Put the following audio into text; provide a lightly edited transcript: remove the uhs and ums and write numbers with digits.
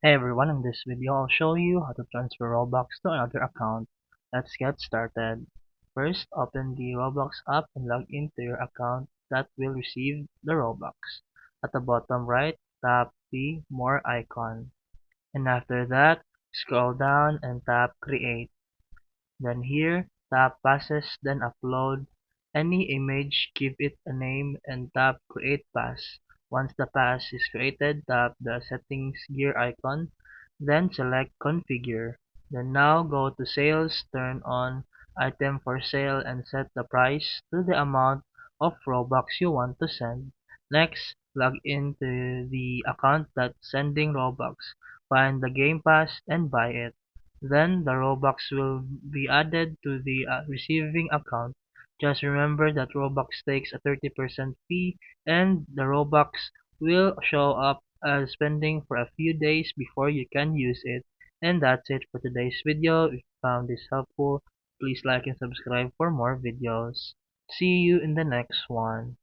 Hey everyone, in this video I'll show you how to transfer Robux to another account. Let's get started. First, open the Roblox app and log into your account that will receive the Robux. At the bottom right, tap the More icon. And after that, scroll down and tap Create. Then here, tap Passes, then upload any image, give it a name, and tap Create Pass. Once the pass is created, tap the Settings gear icon, then select Configure. Then now go to Sales, turn on Item for Sale, and set the price to the amount of Robux you want to send. Next, log into the account that's sending Robux. Find the Game Pass and buy it. Then the Robux will be added to the receiving account. Just remember that Robux takes a 30% fee and the Robux will show up as spending for a few days before you can use it. And that's it for today's video. If you found this helpful, please like and subscribe for more videos. See you in the next one.